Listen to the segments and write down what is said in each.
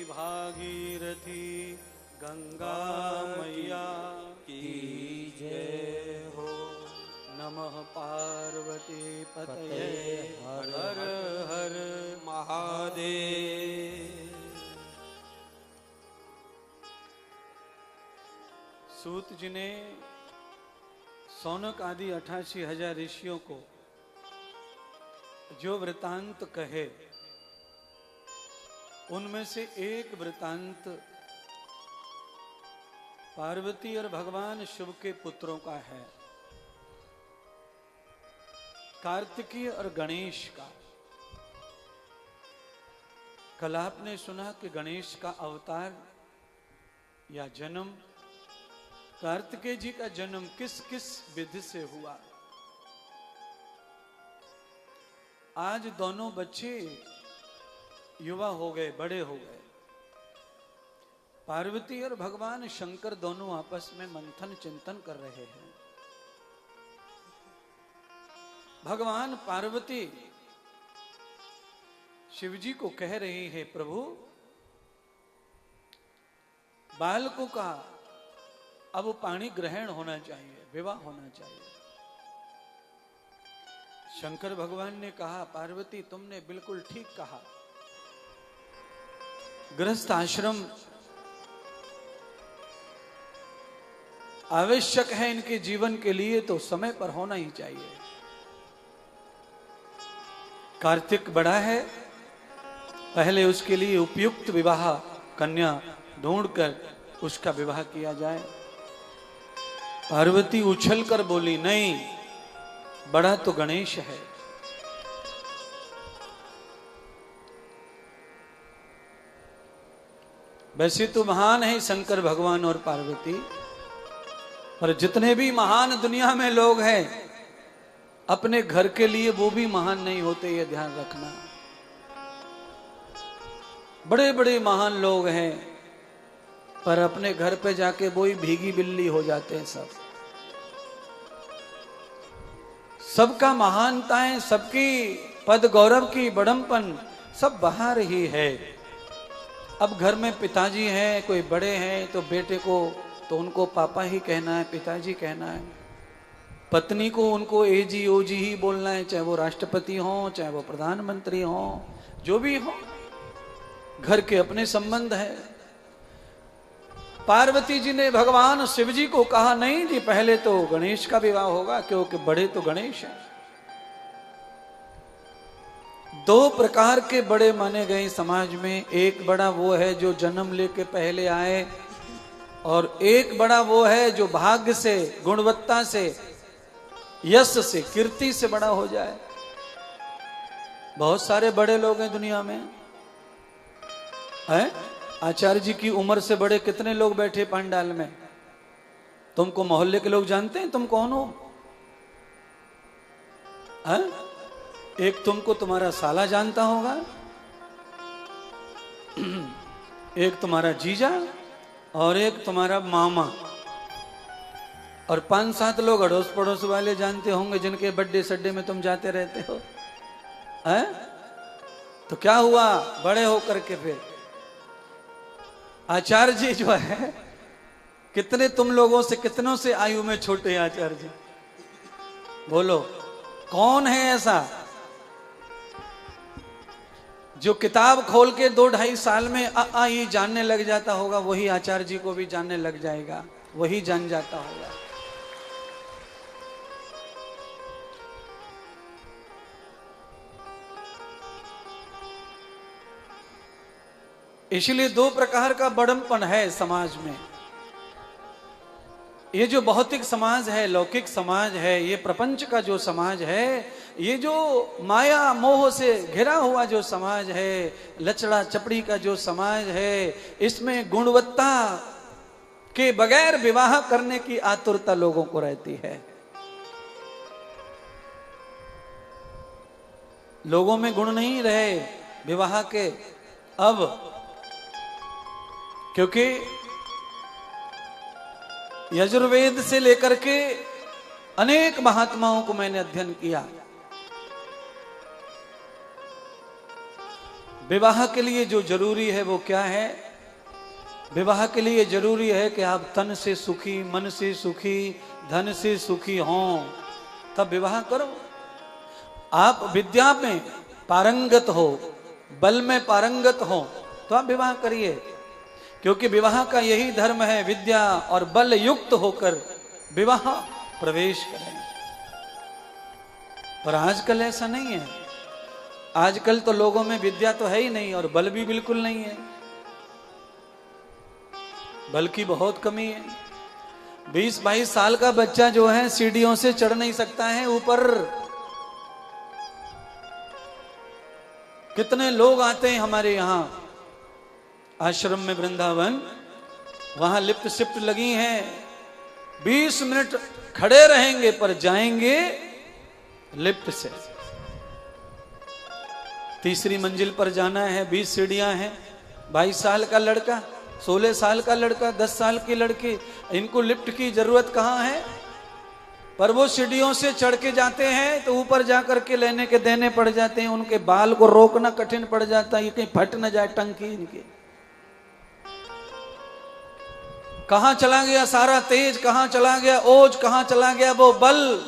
भागीरथी गंगा मैया की जय हो। नमः पार्वती पतये हर हर हर महादेव। सूत जी ने सौनक आदि 88,000 ऋषियों को जो वृतांत कहे, उनमें से एक वृतांत पार्वती और भगवान शिव के पुत्रों का है, कार्तिकेय और गणेश का। कल आपने सुना कि गणेश का अवतार या जन्म, कार्तिकेय जी का जन्म किस किस विधि से हुआ। आज दोनों बच्चे युवा हो गए, बड़े हो गए। पार्वती और भगवान शंकर दोनों आपस में मंथन चिंतन कर रहे हैं। भगवान पार्वती शिवजी को कह रही है, प्रभु बालकों का अब पाणी ग्रहण होना चाहिए, विवाह होना चाहिए। शंकर भगवान ने कहा, पार्वती तुमने बिल्कुल ठीक कहा। गृहस्थ आश्रम आवश्यक है इनके जीवन के लिए, तो समय पर होना ही चाहिए। कार्तिक बड़ा है, पहले उसके लिए उपयुक्त विवाह कन्या ढूंढकर उसका विवाह किया जाए। पार्वती उछलकर बोली, नहीं, बड़ा तो गणेश है। वैसे तो महान है शंकर भगवान और पार्वती, पर जितने भी महान दुनिया में लोग हैं, अपने घर के लिए वो भी महान नहीं होते, ये ध्यान रखना। बड़े बड़े महान लोग हैं, पर अपने घर पे जाके वो ही भीगी बिल्ली हो जाते हैं। सबका महानताएं, सबकी पद गौरव की बड़मपन सब बाहर ही है। अब घर में पिताजी हैं, कोई बड़े हैं, तो बेटे को तो उनको पापा ही कहना है, पिताजी कहना है। पत्नी को उनको एजी ओजी ही बोलना है, चाहे वो राष्ट्रपति हो, चाहे वो प्रधानमंत्री हो, जो भी हो। घर के अपने संबंध है। पार्वती जी ने भगवान शिव जी को कहा, नहीं जी, पहले तो गणेश का विवाह होगा, क्योंकि बड़े तो गणेश हैं। दो प्रकार के बड़े माने गए समाज में। एक बड़ा वो है जो जन्म लेके पहले आए, और एक बड़ा वो है जो भाग्य से, गुणवत्ता से, यश से, कीर्ति से बड़ा हो जाए। बहुत सारे बड़े लोग हैं दुनिया में, हैं? आचार्य जी की उम्र से बड़े कितने लोग बैठे पंडाल में। तुमको मोहल्ले के लोग जानते हैं तुम कौन हो? हैं? एक तुमको तुम्हारा साला जानता होगा, एक तुम्हारा जीजा, और एक तुम्हारा मामा, और 5-7 लोग अड़ोस पड़ोस वाले जानते होंगे, जिनके बर्थडे सड्डे में तुम जाते रहते हो। हैं? तो क्या हुआ बड़े होकर के? फिर आचार्य जी जो है, कितने तुम लोगों से, कितनों से आयु में छोटे हैं आचार्य जी? बोलो, कौन है ऐसा जो किताब खोल के 2-2.5 साल में ये जानने लग जाता होगा? वही आचार्य जी को भी जानने लग जाएगा, वही जान जाता होगा। इसलिए दो प्रकार का बड़मपन है समाज में। ये जो भौतिक समाज है, लौकिक समाज है, ये प्रपंच का जो समाज है, ये जो माया मोह से घिरा हुआ जो समाज है, लचड़ा चपड़ी का जो समाज है, इसमें गुणवत्ता के बगैर विवाह करने की आतुरता लोगों को रहती है। लोगों में गुण नहीं रहे विवाह के अब, क्योंकि यजुर्वेद से लेकर के अनेक महात्माओं को मैंने अध्ययन किया। विवाह के लिए जो जरूरी है वो क्या है? विवाह के लिए जरूरी है कि आप तन से सुखी, मन से सुखी, धन से सुखी हों, तब विवाह करो। आप विद्या में पारंगत हो, बल में पारंगत हो, तो आप विवाह करिए, क्योंकि विवाह का यही धर्म है, विद्या और बल युक्त होकर विवाह प्रवेश करें। पर आजकल ऐसा नहीं है। आजकल तो लोगों में विद्या तो है ही नहीं और बल भी बिल्कुल नहीं है, बल की बहुत कमी है। 20-22 साल का बच्चा जो है सीढ़ियों से चढ़ नहीं सकता है ऊपर। कितने लोग आते हैं हमारे यहां आश्रम में, वृंदावन, वहां लिफ्ट शिफ्ट लगी हैं, 20 मिनट खड़े रहेंगे पर जाएंगे लिफ्ट से। 3री मंजिल पर जाना है, 20 सीढ़ियां हैं, 22 साल का लड़का, 16 साल का लड़का, 10 साल की लड़की, इनको लिफ्ट की जरूरत कहां है? पर वो सीढ़ियों से चढ़ के जाते हैं तो ऊपर जाकर के लेने के देने पड़ जाते हैं, उनके बाल को रोकना कठिन पड़ जाता है, ये कहीं फट न जाए टंकी इनकी। कहां चला गया सारा तेज, कहां चला गया ओज, कहां चला गया वो बल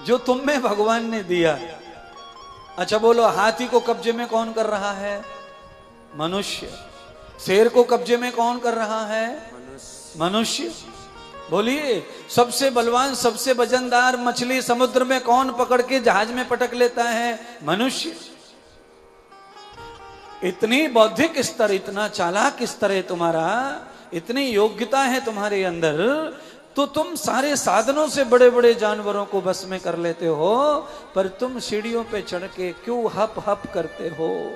जो तुम में भगवान ने दिया? अच्छा बोलो, हाथी को कब्जे में कौन कर रहा है? मनुष्य। शेर को कब्जे में कौन कर रहा है? मनुष्य। बोलिए, सबसे बलवान, सबसे वजनदार मछली समुद्र में कौन पकड़ के जहाज में पटक लेता है? मनुष्य। इतनी बौद्धिक स्तर, इतना चालाक स्तर है तुम्हारा, इतनी योग्यता है तुम्हारे अंदर, तो तुम सारे साधनों से बड़े बड़े जानवरों को बस में कर लेते हो, पर तुम सीढ़ियों पे चढ़ के क्यों हप हप करते हो?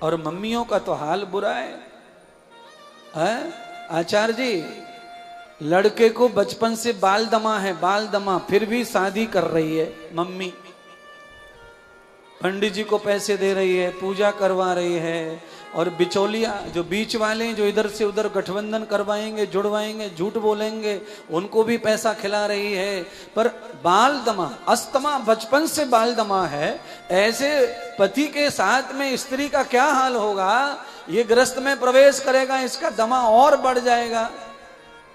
और मम्मियों का तो हाल बुरा है। आचार्य जी, लड़के को बचपन से बाल दमा है, बाल दमा, फिर भी शादी कर रही है मम्मी, पंडित जी को पैसे दे रही है, पूजा करवा रही है, और बिचौलिया जो बीच वाले जो इधर से उधर गठबंधन करवाएंगे, जुड़वाएंगे, झूठ बोलेंगे, उनको भी पैसा खिला रही है। पर बाल दमा, अस्तमा, बचपन से बाल दमा है, ऐसे पति के साथ में स्त्री का क्या हाल होगा? ये ग्रस्त में प्रवेश करेगा, इसका दमा और बढ़ जाएगा।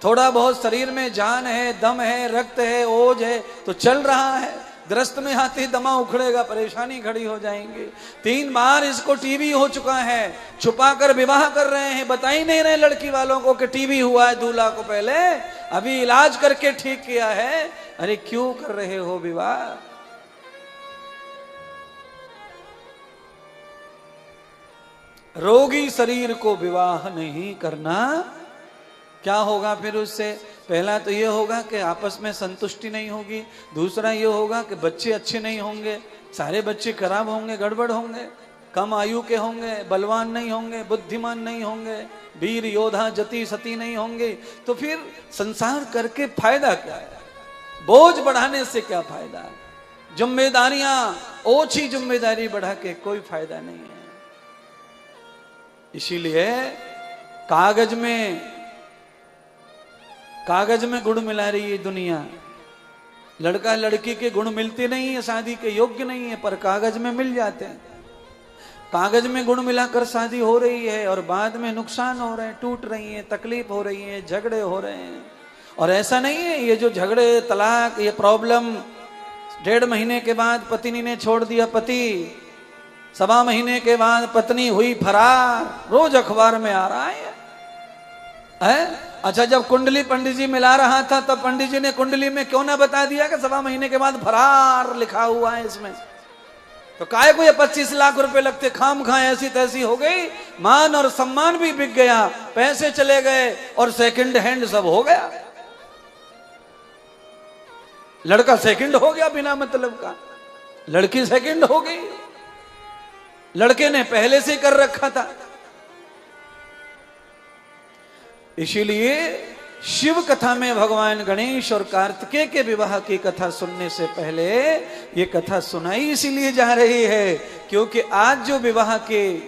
थोड़ा बहुत शरीर में जान है, दम है, रक्त है, ओज है तो चल रहा है, ग्रस्त में आते ही दमा उखड़ेगा, परेशानी खड़ी हो जाएंगी। 3 बार इसको टीबी हो चुका है, छुपा कर विवाह कर रहे हैं, बता ही नहीं रहे लड़की वालों को कि टीबी हुआ है दूल्हा को, पहले अभी इलाज करके ठीक किया है। अरे क्यों कर रहे हो विवाह? रोगी शरीर को विवाह नहीं करना। क्या होगा फिर उससे? पहला तो ये होगा कि आपस में संतुष्टि नहीं होगी, दूसरा ये होगा कि बच्चे अच्छे नहीं होंगे, सारे बच्चे खराब होंगे, गड़बड़ होंगे, कम आयु के होंगे, बलवान नहीं होंगे, बुद्धिमान नहीं होंगे, वीर योद्धा जति सती नहीं होंगे। तो फिर संसार करके फायदा क्या है? बोझ बढ़ाने से क्या फायदा? जिम्मेदारियां, ओछी जिम्मेदारी बढ़ा के कोई फायदा नहीं है। इसीलिए कागज में गुण मिला रही है दुनिया। लड़का लड़की के गुण मिलते नहीं है, शादी के योग्य नहीं है, पर कागज में मिल जाते हैं। कागज में गुण मिलाकर शादी हो रही है और बाद में नुकसान हो रहे हैं, टूट रही है, तकलीफ हो रही है, झगड़े हो रहे हैं। और ऐसा नहीं है, ये जो झगड़े, तलाक, ये प्रॉब्लम 1.5 महीने के बाद पत्नी ने छोड़ दिया पति, 1.25 महीने के बाद पत्नी हुई फरार, रोज अखबार में आ रहा है। अच्छा, जब कुंडली पंडित जी मिला रहा था तब पंडित जी ने कुंडली में क्यों ना बता दिया कि 1.25 महीने के बाद फरार लिखा हुआ है इसमें? तो काय को ये 25 लाख रुपए लगते, खाम खा ऐसी तैसी हो गई, मान और सम्मान भी बिक गया, पैसे चले गए और सेकंड हैंड सब हो गया। लड़का सेकंड हो गया बिना मतलब का, लड़की सेकंड हो गई, लड़के ने पहले से कर रखा था। इसीलिए शिव कथा में भगवान गणेश और कार्तिकेय के विवाह की कथा सुनने से पहले ये कथा सुनाई इसीलिए जा रही है क्योंकि आज जो विवाह के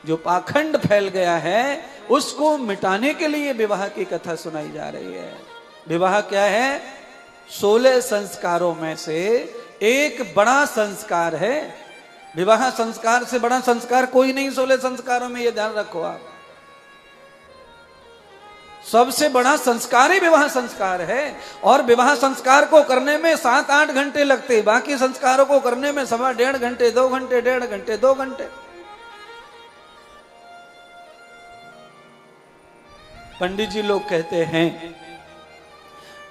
जो पाखंड फैल गया है उसको मिटाने के लिए विवाह की कथा सुनाई जा रही है। विवाह क्या है? 16 संस्कारों में से एक बड़ा संस्कार है विवाह संस्कार से बड़ा संस्कार कोई नहीं 16 संस्कारों में, ये ध्यान रखो आप। सबसे बड़ा संस्कार ही विवाह संस्कार है। और विवाह संस्कार को करने में 7-8 घंटे लगते, बाकी संस्कारों को करने में 1.5 घंटे, 2 घंटे, 1.5 घंटे, 2 घंटे। पंडित जी लोग कहते हैं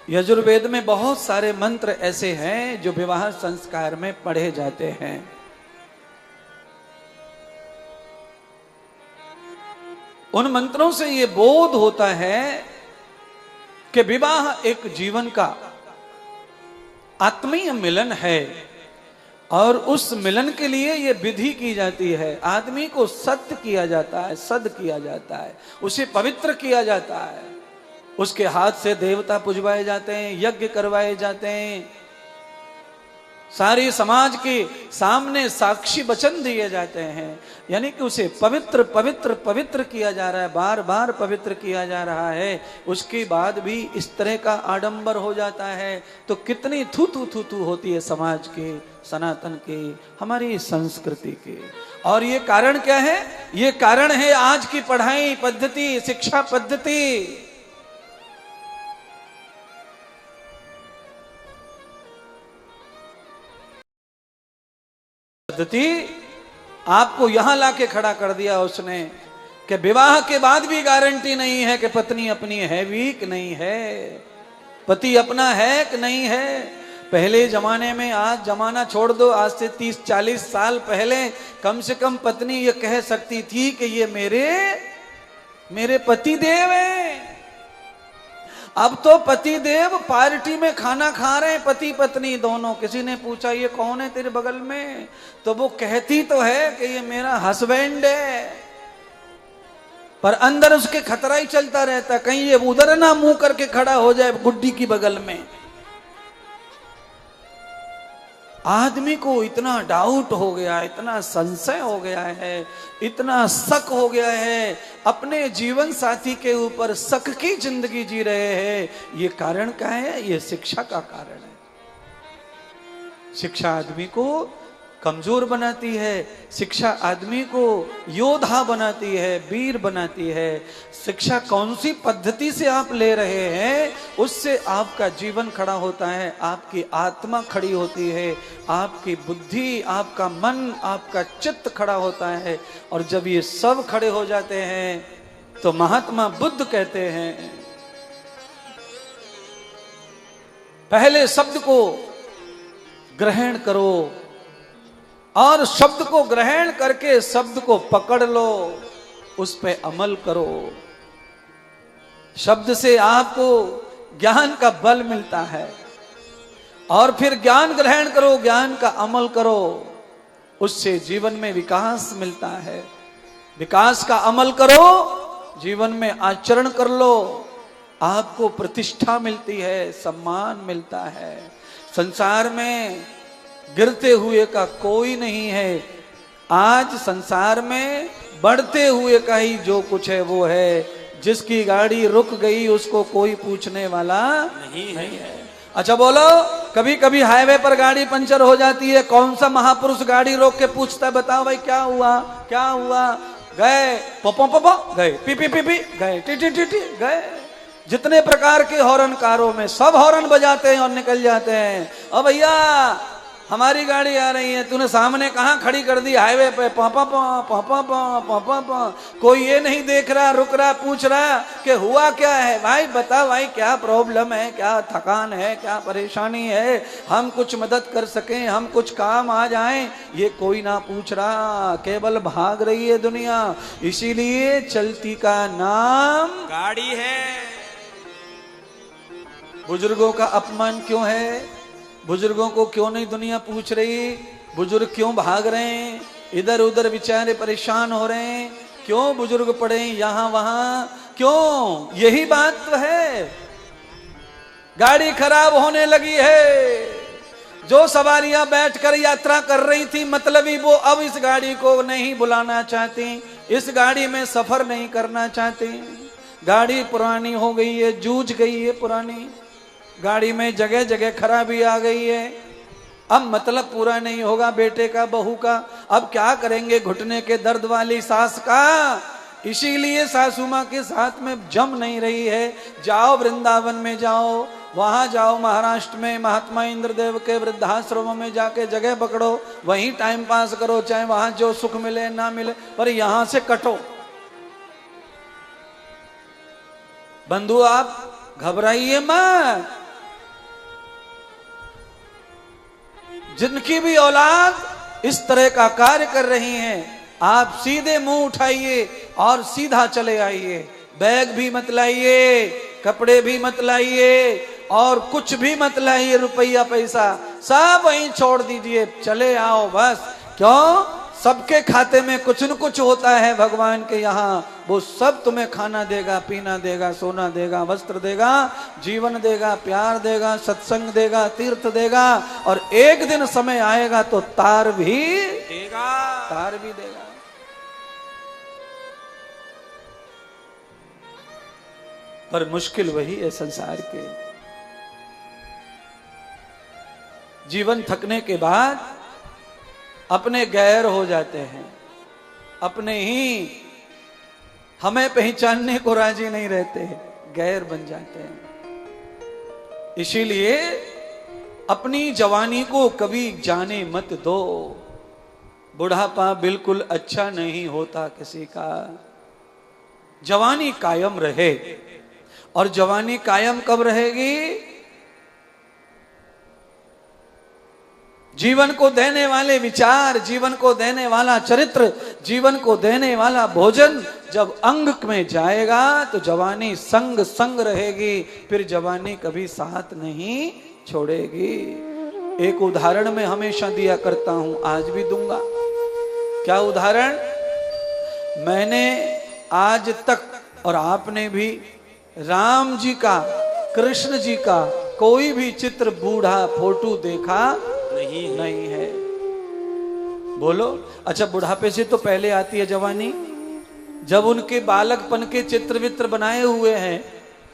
यजुर्वेद में बहुत सारे मंत्र ऐसे हैं जो विवाह संस्कार में पढ़े जाते हैं। उन मंत्रों से ये बोध होता है कि विवाह एक जीवन का आत्मीय मिलन है और उस मिलन के लिए ये विधि की जाती है। आदमी को सत्य किया जाता है, सद किया जाता है, उसे पवित्र किया जाता है। उसके हाथ से देवता पुजवाए जाते हैं, यज्ञ करवाए जाते हैं, सारी समाज के सामने साक्षी वचन दिए जाते हैं। यानी कि उसे पवित्र पवित्र पवित्र किया जा रहा है, बार बार पवित्र किया जा रहा है। उसके बाद भी इस तरह का आडंबर हो जाता है तो कितनी थू थू थू थू होती है समाज के, सनातन के, हमारी संस्कृति के। और ये कारण क्या है? ये कारण है आज की पढ़ाई पद्धति, शिक्षा पद्धति। पद्धति आपको यहां लाके खड़ा कर दिया उसने कि विवाह के बाद भी गारंटी नहीं है कि पत्नी अपनी है भी कि नहीं है, पति अपना है कि नहीं है। पहले जमाने में, आज जमाना छोड़ दो, आज से 30-40 साल पहले कम से कम पत्नी ये कह सकती थी कि ये मेरे पति देव हैं। अब तो पति देव पार्टी में खाना खा रहे हैं, पति पत्नी दोनों। किसी ने पूछा ये कौन है तेरे बगल में, तो वो कहती तो है कि ये मेरा हस्बैंड है, पर अंदर उसके खतरा ही चलता रहता, कहीं ये उधर ना मुंह करके खड़ा हो जाए गुड्डी की बगल में। आदमी को इतना डाउट हो गया, इतना संशय हो गया है, इतना शक हो गया है, अपने जीवन साथी के ऊपर शक की जिंदगी जी रहे हैं। ये कारण क्या है? ये शिक्षा का कारण है। शिक्षा आदमी को कमजोर बनाती है, शिक्षा आदमी को योद्धा बनाती है, वीर बनाती है। शिक्षा कौन सी पद्धति से आप ले रहे हैं, उससे आपका जीवन खड़ा होता है, आपकी आत्मा खड़ी होती है, आपकी बुद्धि, आपका मन, आपका चित्त खड़ा होता है। और जब ये सब खड़े हो जाते हैं तो महात्मा बुद्ध कहते हैं पहले शब्द को ग्रहण करो और शब्द को ग्रहण करके शब्द को पकड़ लो, उस पे अमल करो। शब्द से आपको ज्ञान का बल मिलता है और फिर ज्ञान ग्रहण करो, ज्ञान का अमल करो, उससे जीवन में विकास मिलता है। विकास का अमल करो, जीवन में आचरण कर लो, आपको प्रतिष्ठा मिलती है, सम्मान मिलता है। संसार में गिरते हुए का कोई नहीं है। आज संसार में बढ़ते हुए का ही जो कुछ है वो है। जिसकी गाड़ी रुक गई उसको कोई पूछने वाला नहीं है। अच्छा बोलो, कभी कभी हाईवे पर गाड़ी पंचर हो जाती है, कौन सा महापुरुष गाड़ी रोक के पूछता है बताओ भाई क्या हुआ, क्या हुआ? गए पोपो पोपो गए, पी पी पी पी गए, टी टी टी टी गए। जितने प्रकार के हॉर्न कारों में सब हॉर्न बजाते हैं और निकल जाते हैं। अब भैया हमारी गाड़ी आ रही है, तूने सामने कहाँ खड़ी कर दी? हाईवे पे। पापा पापा पापा, कोई ये नहीं देख रहा, रुक रहा, पूछ रहा कि हुआ क्या है भाई, बता भाई क्या प्रॉब्लम है, क्या थकान है, क्या परेशानी है, हम कुछ मदद कर सकें, हम कुछ काम आ जाएं, ये कोई ना पूछ रहा। केवल भाग रही है दुनिया। इसीलिए चलती का नाम गाड़ी है। बुजुर्गों का अपमान क्यों है? बुजुर्गों को क्यों नहीं दुनिया पूछ रही? बुजुर्ग क्यों भाग रहे हैं? इधर उधर बेचारे परेशान हो रहे हैं। क्यों बुजुर्ग पड़े यहां वहां? क्यों? यही बात तो है। गाड़ी खराब होने लगी है। जो सवारियां बैठकर यात्रा कर रही थी मतलबी, वो अब इस गाड़ी को नहीं बुलाना चाहती, इस गाड़ी में सफर नहीं करना चाहती। गाड़ी पुरानी हो गई है, जूझ गई है पुरानी गाड़ी में, जगह जगह खराबी आ गई है। अब मतलब पूरा नहीं होगा बेटे का, बहू का। अब क्या करेंगे घुटने के दर्द वाली सास का। इसीलिए सासू माँ के साथ में जम नहीं रही है। जाओ वृंदावन में जाओ, वहां जाओ महाराष्ट्र में महात्मा इंद्रदेव के वृद्धाश्रम में जाके जगह पकड़ो, वहीं टाइम पास करो, चाहे वहां जो सुख मिले ना मिले, पर यहां से कटो। बंधु आप घबराइए मत। जिनकी भी औलाद इस तरह का कार्य कर रही है, आप सीधे मुंह उठाइए और सीधा चले आइए। बैग भी मत लाइए, कपड़े भी मत लाइए और कुछ भी मत लाइए, रुपया पैसा सब वहीं छोड़ दीजिए, चले आओ बस। क्यों? सबके खाते में कुछ न कुछ होता है भगवान के यहाँ। वो सब तुम्हें खाना देगा, पीना देगा, सोना देगा, वस्त्र देगा, जीवन देगा, प्यार देगा, सत्संग देगा, तीर्थ देगा, और एक दिन समय आएगा तो तार भी देगा। पर मुश्किल वही है संसार के। जीवन थकने के बाद अपने गैर हो जाते हैं, अपने ही हमें पहचानने को राजी नहीं रहते, गैर बन जाते हैं। इसीलिए अपनी जवानी को कभी जाने मत दो। बुढ़ापा बिल्कुल अच्छा नहीं होता किसी का। जवानी कायम रहे। और जवानी कायम कब रहेगी? जीवन को देने वाले विचार, जीवन को देने वाला चरित्र, जीवन को देने वाला भोजन जब अंग में जाएगा तो जवानी संग संग रहेगी, फिर जवानी कभी साथ नहीं छोड़ेगी। एक उदाहरण मैं हमेशा दिया करता हूं, आज भी दूंगा। क्या उदाहरण? मैंने आज तक और आपने भी राम जी का, कृष्ण जी का कोई भी चित्र, बूढ़ा फोटो देखा नहीं है। बोलो। अच्छा, बुढ़ापे से तो पहले आती है जवानी। जब उनके बालकपन के चित्र वित्र बनाए हुए हैं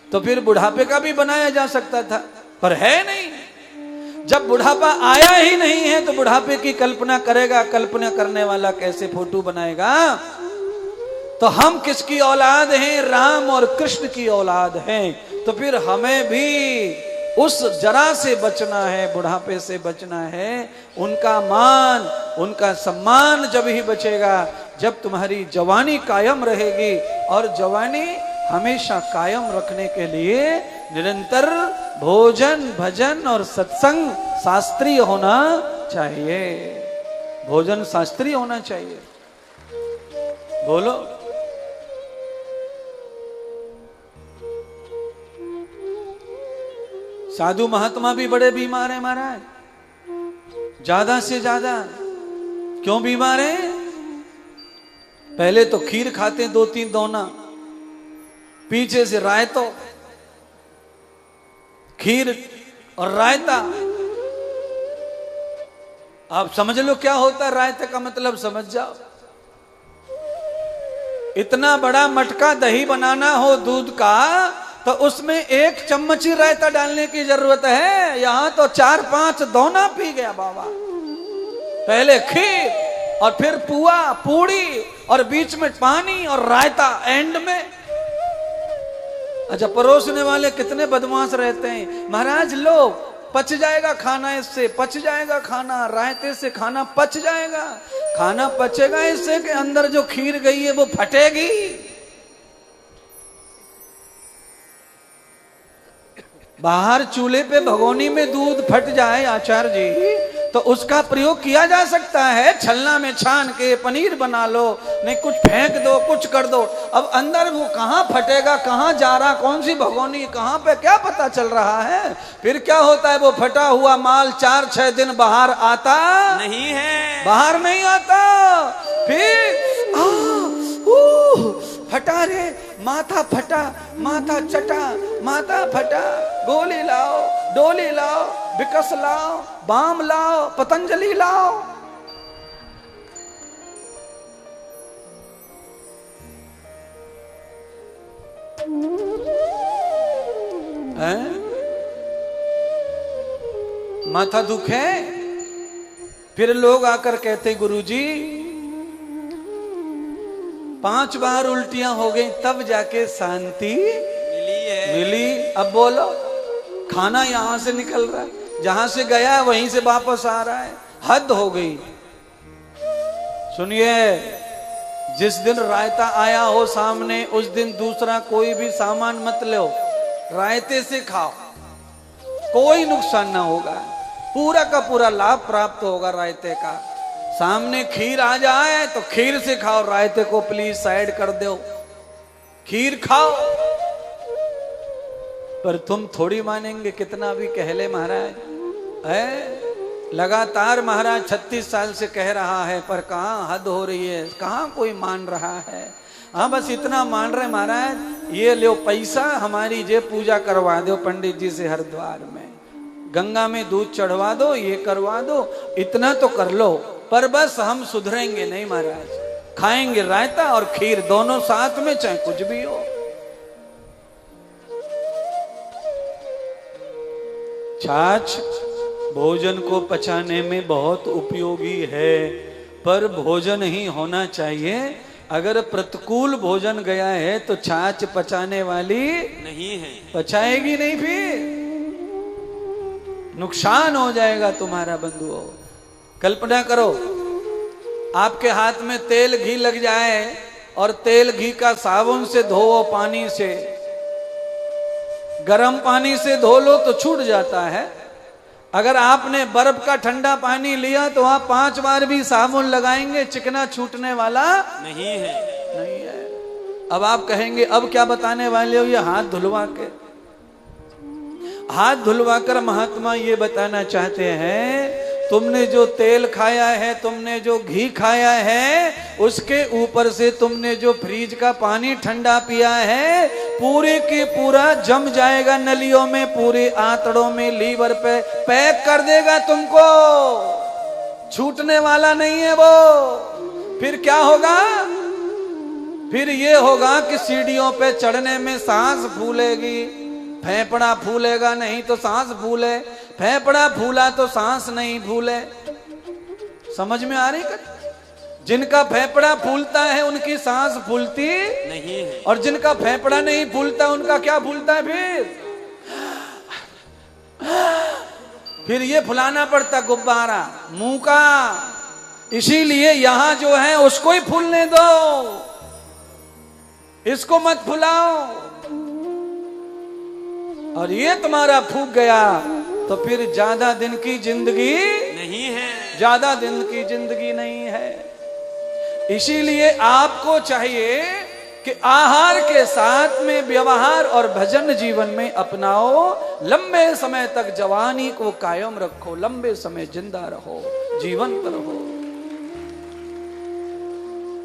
तो फिर बुढ़ापे का भी बनाया जा सकता था, पर है नहीं। जब बुढ़ापा आया ही नहीं है तो बुढ़ापे की कल्पना करेगा? कल्पना करने वाला कैसे फोटो बनाएगा? तो हम किसकी औलाद हैं? राम और कृष्ण की औलाद हैं। तो फिर हमें भी उस जरा से बचना है, बुढ़ापे से बचना है। उनका मान, उनका सम्मान जब ही बचेगा जब तुम्हारी जवानी कायम रहेगी। और जवानी हमेशा कायम रखने के लिए निरंतर भोजन, भजन और सत्संग शास्त्रीय होना चाहिए। भोजन शास्त्रीय होना चाहिए। बोलो। साधु महात्मा भी बड़े बीमार हैं महाराज, ज्यादा से ज्यादा। क्यों बीमार हैं? पहले तो खीर खाते 2-3 दोना, पीछे से रायतो, खीर और रायता। आप समझ लो क्या होता है रायते का मतलब, समझ जाओ। इतना बड़ा मटका दही बनाना हो दूध का तो उसमें 1 चम्मच ही रायता डालने की जरूरत है। यहां तो 4-5 दोना पी गया बाबा। पहले खीर और फिर पुआ, पूड़ी और बीच में पानी और रायता एंड में। अच्छा, परोसने वाले कितने बदमाश रहते हैं। महाराज लो, पच जाएगा खाना, इससे पच जाएगा खाना, रायते से खाना पच जाएगा। खाना पचेगा इससे कि अंदर जो खीर गई है वो फटेगी। बाहर चूल्हे पे भगोनी में दूध फट जाए आचार्य जी, तो उसका प्रयोग किया जा सकता है। छलना में छान के पनीर बना लो, नहीं कुछ फेंक दो, कुछ कर दो। अब अंदर वो कहाँ फटेगा, कहाँ जा रहा, कौन सी भगोनी कहाँ पे, क्या पता चल रहा है। फिर क्या होता है, वो फटा हुआ माल 4-6 दिन बाहर आता नहीं है, बाहर नहीं आता। फिर फटा रे, माथा फटा, माथा चटा, माथा फटा, गोली लाओ, डोली लाओ, विकस लाओ, बाम लाओ, पतंजलि लाओ। माथा दुखे फिर लोग आकर कहते गुरुजी 5 बार उल्टियां हो गई तब जाके शांति मिली। अब बोलो, खाना यहां से निकल रहा है, जहां से गया वहीं से वापस आ रहा है, हद हो गई। सुनिए, जिस दिन रायता आया हो सामने उस दिन दूसरा कोई भी सामान मत लो, रायते से खाओ, कोई नुकसान ना होगा, पूरा का पूरा लाभ प्राप्त होगा रायते का। सामने खीर आ जाए तो खीर से खाओ, रायते को प्लीज साइड कर दो, खीर खाओ। पर तुम थोड़ी मानेंगे, कितना भी कह ले महाराज है, लगातार महाराज 36 साल से कह रहा है, पर कहाँ हद हो रही है, कहाँ कोई मान रहा है। हाँ बस इतना मान रहे महाराज, ये लो पैसा हमारी जे पूजा करवा दो पंडित जी से हरिद्वार में, गंगा में दूध चढ़वा दो, ये करवा दो, इतना तो कर लो, पर बस हम सुधरेंगे नहीं महाराज, खाएंगे रायता और खीर दोनों साथ में, चाहे कुछ भी हो। छाछ भोजन को पचाने में बहुत उपयोगी है, पर भोजन ही होना चाहिए। अगर प्रतिकूल भोजन गया है तो छाछ पचाने वाली नहीं है, पचाएगी नहीं, फिर नुकसान हो जाएगा तुम्हारा बंधुओं। कल्पना करो, आपके हाथ में तेल घी लग जाए और तेल घी का साबुन से धोओ, पानी से, गर्म पानी से धो लो तो छूट जाता है। अगर आपने बर्फ का ठंडा पानी लिया तो आप 5 बार भी साबुन लगाएंगे, चिकना छूटने वाला नहीं है। अब आप कहेंगे अब क्या बताने वाले हो, ये हाथ धुलवा के, हाथ धुलवा कर महात्मा ये बताना चाहते हैं, तुमने जो तेल खाया है, तुमने जो घी खाया है, उसके ऊपर से तुमने जो फ्रिज का पानी ठंडा पिया है, पूरे के पूरा जम जाएगा नलियों में, पूरे आंतड़ों में, लीवर पे पैक कर देगा तुमको, छूटने वाला नहीं है वो। फिर क्या होगा, फिर ये होगा कि सीढ़ियों पे चढ़ने में सांस फूलेगी, फेफड़ा फूलेगा नहीं तो सांस फूले, फेफड़ा फूला तो सांस नहीं फूले। समझ में आ रही कर? जिनका फेफड़ा फूलता है उनकी सांस फूलती नहीं है, और जिनका फेफड़ा नहीं फूलता उनका क्या फूलता है, फिर ये फुलाना पड़ता गुब्बारा मुंह का। इसीलिए यहां जो है उसको ही फूलने दो, इसको मत फुलाओ। और ये तुम्हारा फूक गया तो फिर ज्यादा दिन की जिंदगी नहीं है, ज्यादा दिन की जिंदगी नहीं है। इसीलिए आपको चाहिए कि आहार के साथ में व्यवहार और भजन जीवन में अपनाओ, लंबे समय तक जवानी को कायम रखो, लंबे समय जिंदा रहो, जीवंत रहो।